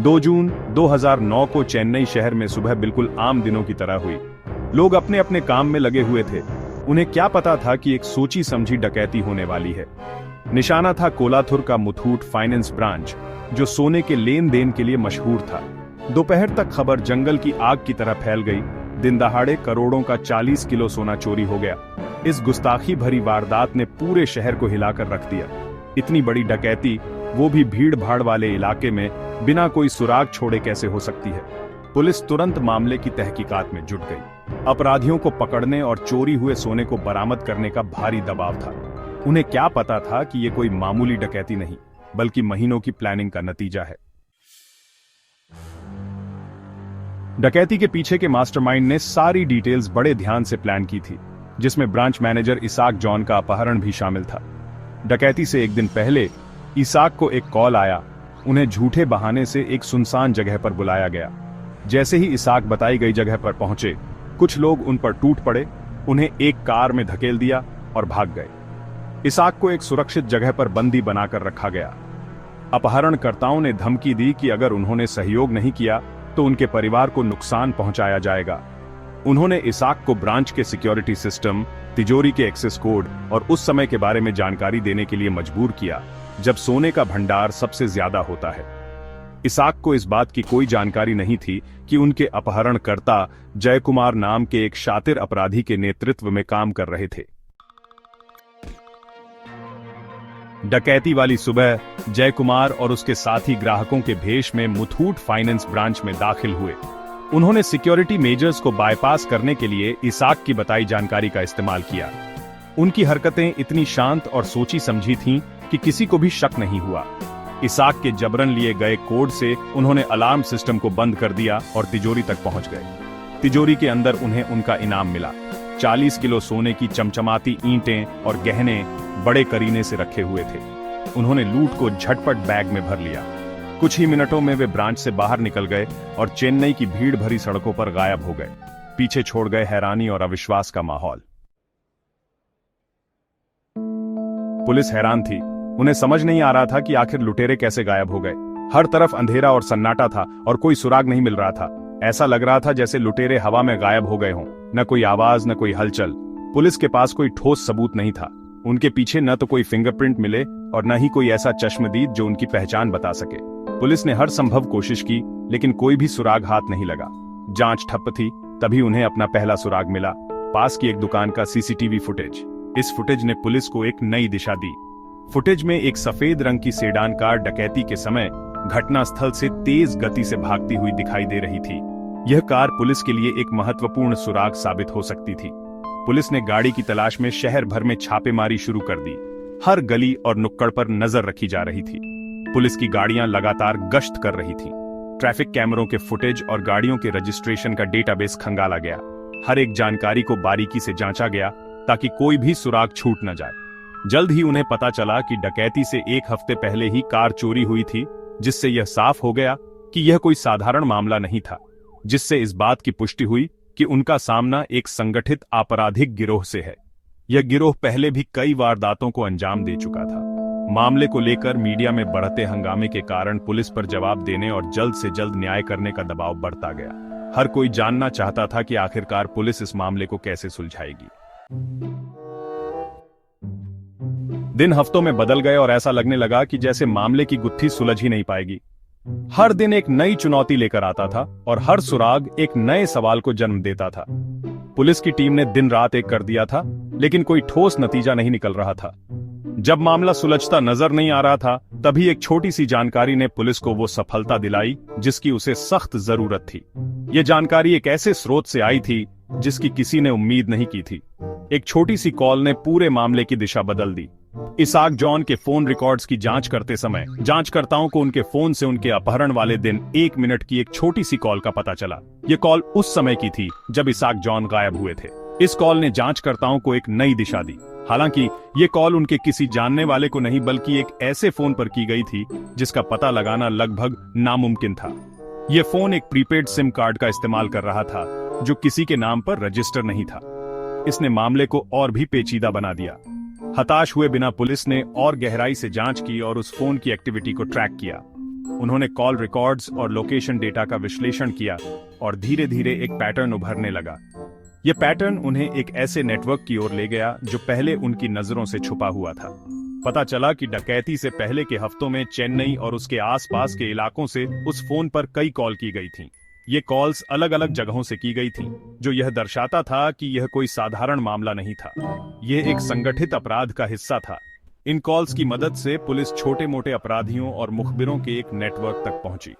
2 जून 2009 को चेन्नई शहर में सुबह बिल्कुल आम दिनों की तरह हुई। लोग अपने अपने काम में लगे हुए थे। उन्हें क्या पता था कि एक सोची समझी डकैती होने वाली है। निशाना था कोलाथुर का मुथूट फाइनेंस ब्रांच, जो सोने के लेन देन के लिए मशहूर था। दोपहर तक खबर जंगल की आग की तरह फैल गई। दिन दहाड़े करोड़ों का 40 किलो सोना चोरी हो गया। इस गुस्ताखी भरी वारदात ने पूरे शहर को हिलाकर रख दिया। इतनी बड़ी डकैती, वो भी भीड़ भाड़ वाले इलाके में, बिना कोई सुराग छोड़े कैसे हो सकती है। पुलिस तुरंत मामले की तहकीकात में जुट गई। अपराधियों को पकड़ने और चोरी हुए सोने को बरामद करने का भारी दबाव था। उन्हें क्या पता था कि ये कोई मामूली डकैती नहीं, बल्कि महीनों की प्लानिंग का नतीजा है। डकैती के पीछे के मास्टरमाइंड ने सारी डिटेल्स बड़े ध्यान से प्लान की थी, जिसमें ब्रांच मैनेजर इसाक जॉन का अपहरण भी शामिल था। डकैती से एक दिन पहले इसाक को एक कॉल आया। उन्हें झूठे बहाने से एक सुनसान जगह पर बुलाया गया। जैसे ही इसाक बताई गई जगह पर पहुंचे, कुछ लोग उन पर टूट पड़े, उन्हें एक कार में धकेल दिया और भाग गए। इसाक को एक सुरक्षित जगह पर बंदी बनाकर रखा गया। अपहरणकर्ताओं ने धमकी दी कि अगर उन्होंने सहयोग नहीं किया तो उनके परिवार को नुकसान पहुंचाया जाएगा। उन्होंने इसाक को ब्रांच के सिक्योरिटी सिस्टम, तिजोरी के एक्सेस कोड और उस समय के बारे में जानकारी देने के लिए मजबूर किया जब सोने का भंडार सबसे ज्यादा होता है। इसाक को इस बात की कोई जानकारी नहीं थी कि उनके अपहरणकर्ता जयकुमार नाम के एक शातिर अपराधी के नेतृत्व में काम कर रहे थे। डकैती वाली सुबह जयकुमार और उसके साथी ग्राहकों के भेष में मुथूट फाइनेंस ब्रांच में दाखिल हुए। उन्होंने सिक्योरिटी मेजर्स को बाईपास करने के लिए इसाक की बताई जानकारी का इस्तेमाल किया। उनकी हरकतें इतनी शांत और सोची समझी थीं कि किसी को भी शक नहीं हुआ। इसाक के जबरन लिए गए कोड से उन्होंने अलार्म सिस्टम को बंद कर दिया और तिजोरी तक पहुंच गए। तिजोरी के अंदर उन्हें उनका इनाम मिला। 40 किलो सोने की चमचमाती ईंटें और गहने बड़े करीने से रखे हुए थे। उन्होंने लूट को झटपट बैग में भर लिया। कुछ ही मिनटों में वे ब्रांच से बाहर निकल गए और चेन्नई की भीड़ भरी सड़कों पर गायब हो गए। पीछे छोड़ गए हैरानी और अविश्वास का माहौल। पुलिस हैरान थी। उन्हें समझ नहीं आ रहा था कि आखिर लुटेरे कैसे गायब हो गए। हर तरफ अंधेरा और सन्नाटा था और कोई सुराग नहीं मिल रहा था। ऐसा लग रहा था जैसे लुटेरे हवा में गायब हो गए हों। न कोई आवाज, न कोई हलचल। पुलिस के पास कोई ठोस सबूत नहीं था। उनके पीछे न तो कोई फिंगरप्रिंट मिले और न ही कोई ऐसा चश्मदीद जो उनकी पहचान बता सके। पुलिस ने हर संभव कोशिश की, लेकिन कोई भी सुराग हाथ नहीं लगा। जांच ठप्प थी। तभी उन्हें अपना पहला सुराग मिला, पास की एक दुकान का सीसीटीवी फुटेज। इस फुटेज ने पुलिस को एक नई दिशा दी। फुटेज में एक सफेद रंग की सेडान कार डकैती के समय घटनास्थल से तेज गति से भागती हुई दिखाई दे रही थी। यह कार पुलिस के लिए एक महत्वपूर्ण सुराग साबित हो सकती थी। पुलिस ने गाड़ी की तलाश में शहर भर में छापेमारी शुरू कर दी। हर गली और नुक्कड़ पर नजर रखी जा रही थी। पुलिस की गाड़ियां लगातार गश्त कर रही थीं। ट्रैफिक कैमरों के फुटेज और गाड़ियों के रजिस्ट्रेशन का डेटाबेस खंगाला गया। हर एक जानकारी को बारीकी से जांचा गया ताकि कोई भी सुराग छूट न जाए। जल्द ही उन्हें पता चला कि डकैती से एक हफ्ते पहले ही कार चोरी हुई थी, जिससे यह साफ हो गया कि यह कोई साधारण मामला नहीं था। जिससे इस बात की पुष्टि हुई कि उनका सामना एक संगठित आपराधिक गिरोह से है। यह गिरोह पहले भी कई वारदातों को अंजाम दे चुका था। मामले को लेकर मीडिया में बढ़ते हंगामे के कारण पुलिस पर जवाब देने और जल्द से जल्द न्याय करने का दबाव बढ़ता गया। हर कोई जानना चाहता था कि आखिरकार पुलिस इस मामले को कैसे सुलझाएगी। दिन हफ्तों में बदल गए और ऐसा लगने लगा कि जैसे मामले की गुत्थी सुलझ ही नहीं पाएगी। हर दिन एक नई चुनौती लेकर आता था और हर सुराग एक नए सवाल को जन्म देता था। पुलिस की टीम ने दिन रात एक कर दिया था, लेकिन कोई ठोस नतीजा नहीं निकल रहा था। जब मामला सुलझता नजर नहीं आ रहा था, तभी एक छोटी सी जानकारी ने पुलिस को वो सफलता दिलाई जिसकी उसे सख्त जरूरत थी। ये जानकारी एक ऐसे स्रोत से आई थी जिसकी किसी ने उम्मीद नहीं की थी। एक छोटी सी कॉल ने पूरे मामले की दिशा बदल दी। इसाक जॉन के फोन रिकॉर्ड्स की जांच करते समय जांचकर्ताओं को उनके फोन से उनके अपहरण वाले दिन 1 मिनट की एक छोटी सी कॉल का पता चला। ये कॉल उस समय की थी जब इसाक जॉन गायब हुए थे। इस कॉल ने जांचकर्ताओं को एक नई दिशा दी। हालांकि ये कॉल उनके किसी जानने वाले को नहीं, बल्कि एक ऐसे फोन पर की गई थी जिसका पता लगाना लगभग नामुमकिन था। ये फोन एक प्रीपेड सिम कार्ड का इस्तेमाल कर रहा था जो किसी के नाम पर रजिस्टर नहीं था। इसने मामले को और भी पेचीदा बना दिया। हताश हुए बिना पुलिस ने और गहराई से जांच की और उस फोन की एक्टिविटी को ट्रैक किया। उन्होंने कॉल रिकॉर्ड्स और लोकेशन डेटा का विश्लेषण किया और धीरे धीरे एक पैटर्न उभरने लगा। यह पैटर्न उन्हें एक ऐसे नेटवर्क की ओर ले गया जो पहले उनकी नजरों से छुपा हुआ था। पता चला कि डकैती से पहले के हफ्तों में चेन्नई और उसके आसपास के इलाकों से उस फोन पर कई कॉल की गई थीं। ये कॉल्स अलग अलग जगहों से की गई थीं, जो यह दर्शाता था कि यह कोई साधारण मामला नहीं था। यह एक संगठित अपराध का हिस्सा था। इन कॉल्स की मदद से पुलिस छोटे मोटे अपराधियों और मुखबिरों के एक नेटवर्क तक पहुंची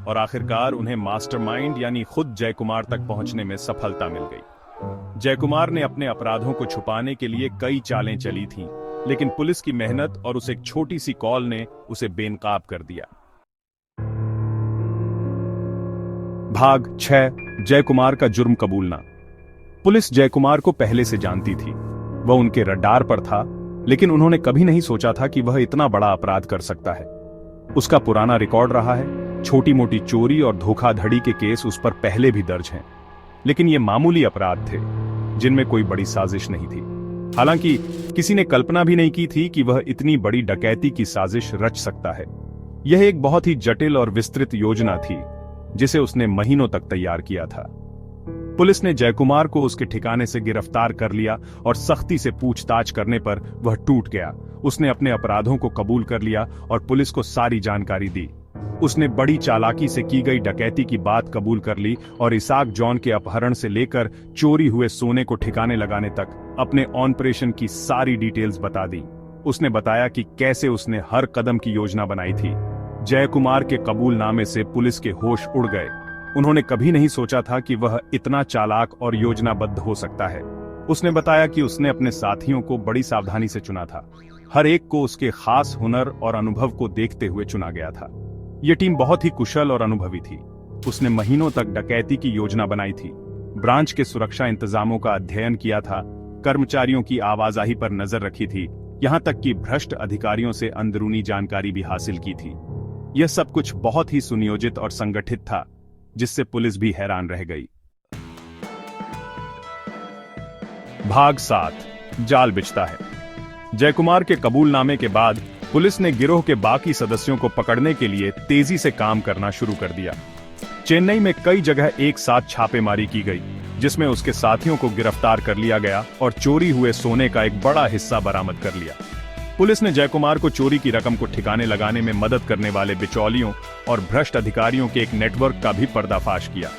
और आखिरकार उन्हें मास्टरमाइंड यानी खुद जय कुमार तक पहुंचने में सफलता मिल गई। जय कुमार ने अपने अपराधों को छुपाने के लिए कई चालें चली थीं, लेकिन पुलिस की मेहनत और उस एक छोटी सी कॉल ने उसे बेनकाब कर दिया। भाग 6 जय कुमार का जुर्म कबूलना। पुलिस जय कुमार को पहले से जानती थी। वह उनके रडार पर था, लेकिन उन्होंने कभी नहीं सोचा था कि वह इतना बड़ा अपराध कर सकता है। उसका पुराना रिकॉर्ड रहा है, छोटी मोटी चोरी और धोखाधड़ी के केस उस पर पहले भी दर्ज हैं, लेकिन ये मामूली अपराध थे जिनमें कोई बड़ी साजिश नहीं थी। हालांकि किसी ने कल्पना भी नहीं की थी कि वह इतनी बड़ी डकैती की साजिश रच सकता है। यह एक बहुत ही जटिल और विस्तृत योजना थी जिसे उसने महीनों तक तैयार किया था। पुलिस ने जय कुमार को उसके ठिकाने से गिरफ्तार कर लिया और सख्ती से पूछताछ करने पर वह टूट गया। उसने अपने अपराधों को कबूल कर लिया और पुलिस को सारी जानकारी दी। उसने बड़ी चालाकी से की गई डकैती की बात कबूल कर ली और इसाक जॉन के अपहरण से लेकर चोरी हुए सोने को ठिकाने लगाने तक अपने ऑपरेशन की सारी डिटेल्स बता दी। उसने बताया कि कैसे उसने हर कदम की योजना बनाई थी। जय कुमार के कबूलनामे से पुलिस के होश उड़ गए। उन्होंने कभी नहीं सोचा था कि वह इतना चालाक और योजनाबद्ध हो सकता है। उसने बताया कि उसने अपने साथियों को बड़ी सावधानी से चुना था। हर एक को उसके खास हुनर और अनुभव को देखते हुए चुना गया था। यह टीम बहुत ही कुशल और अनुभवी थी। उसने महीनों तक डकैती की योजना बनाई थी, ब्रांच के सुरक्षा इंतजामों का अध्ययन किया था, कर्मचारियों की आवाजाही पर नजर रखी थी, यहां तक कि भ्रष्ट अधिकारियों से अंदरूनी जानकारी भी हासिल की थी। यह सब कुछ बहुत ही सुनियोजित और संगठित था, जिससे पुलिस भी हैरान रह गई। भाग 7 जाल बिछता है। जय कुमार के कबूलनामे के बाद पुलिस ने गिरोह के बाकी सदस्यों को पकड़ने के लिए तेजी से काम करना शुरू कर दिया। चेन्नई में कई जगह एक साथ छापेमारी की गई, जिसमें उसके साथियों को गिरफ्तार कर लिया गया और चोरी हुए सोने का एक बड़ा हिस्सा बरामद कर लिया। पुलिस ने जय कुमार को चोरी की रकम को ठिकाने लगाने में मदद करने वाले बिचौलियों और भ्रष्ट अधिकारियों के एक नेटवर्क का भी पर्दाफाश किया।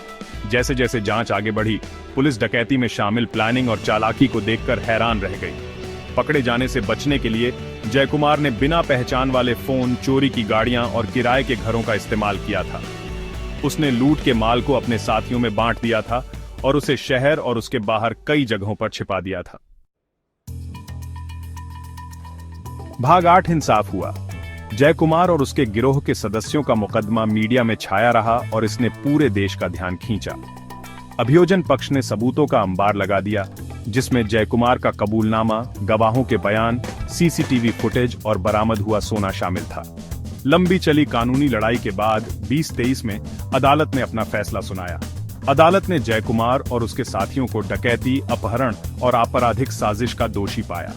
जैसे जैसे जांच आगे बढ़ी, पुलिस डकैती में शामिल प्लानिंग और चालाकी को देखकर हैरान रह गई। पकड़े जाने से बचने के लिए जय कुमार ने बिना पहचान वाले फोन, चोरी की गाड़ियां और किराए के घरों का इस्तेमाल किया था। उसने लूट के माल को अपने साथियों में बांट दिया था और उसे शहर और उसके बाहर कई जगहों पर छिपा दिया था। भाग 8 इंसाफ हुआ। जय कुमार और उसके गिरोह के सदस्यों का मुकदमा मीडिया में छाया रहा और इसने पूरे देश का ध्यान खींचा। अभियोजन पक्ष ने सबूतों का अंबार लगा दिया, जिसमें जय कुमार का कबूलनामा, गवाहों के बयान, सीसीटीवी फुटेज और बरामद हुआ सोना शामिल था। लंबी चली कानूनी लड़ाई के बाद 2023 में अदालत ने अपना फैसला सुनाया। अदालत ने जय कुमार और उसके साथियों को डकैती, अपहरण और आपराधिक साजिश का दोषी पाया।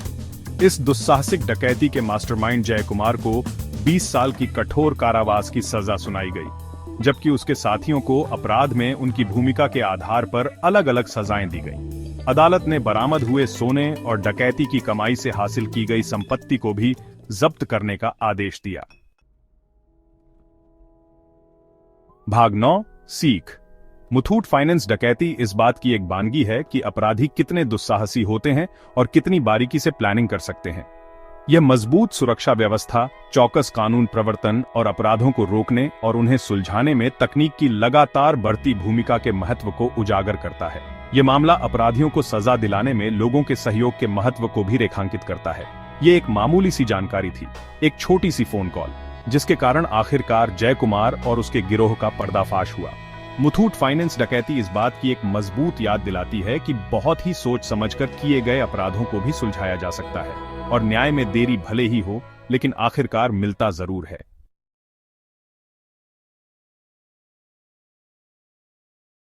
इस दुस्साहसिक डकैती के मास्टरमाइंड जय कुमार को 20 साल की कठोर कारावास की सजा सुनाई गई, जबकि उसके साथियों को अपराध में उनकी भूमिका के आधार पर अलग अलग सजाएं दी गईं। अदालत ने बरामद हुए सोने और डकैती की कमाई से हासिल की गई संपत्ति को भी जब्त करने का आदेश दिया। भाग 9 सीख। मुथूट फाइनेंस डकैती इस बात की एक बानगी है कि अपराधी कितने दुस्साहसी होते हैं और कितनी बारीकी से प्लानिंग कर सकते हैं। यह मजबूत सुरक्षा व्यवस्था, चौकस कानून प्रवर्तन और अपराधों को रोकने और उन्हें सुलझाने में तकनीक की लगातार बढ़ती भूमिका के महत्व को उजागर करता है। यह मामला अपराधियों को सजा दिलाने में लोगों के सहयोग के महत्व को भी रेखांकित करता है। ये एक मामूली सी जानकारी थी, एक छोटी सी फोन कॉल, जिसके कारण आखिरकार जय कुमार और उसके गिरोह का पर्दाफाश हुआ। मुथूट फाइनेंस डकैती इस बात की एक मजबूत याद दिलाती है कि बहुत ही सोच समझकर किए गए अपराधों को भी सुलझाया जा सकता है और न्याय में देरी भले ही हो, लेकिन आखिरकार मिलता जरूर है।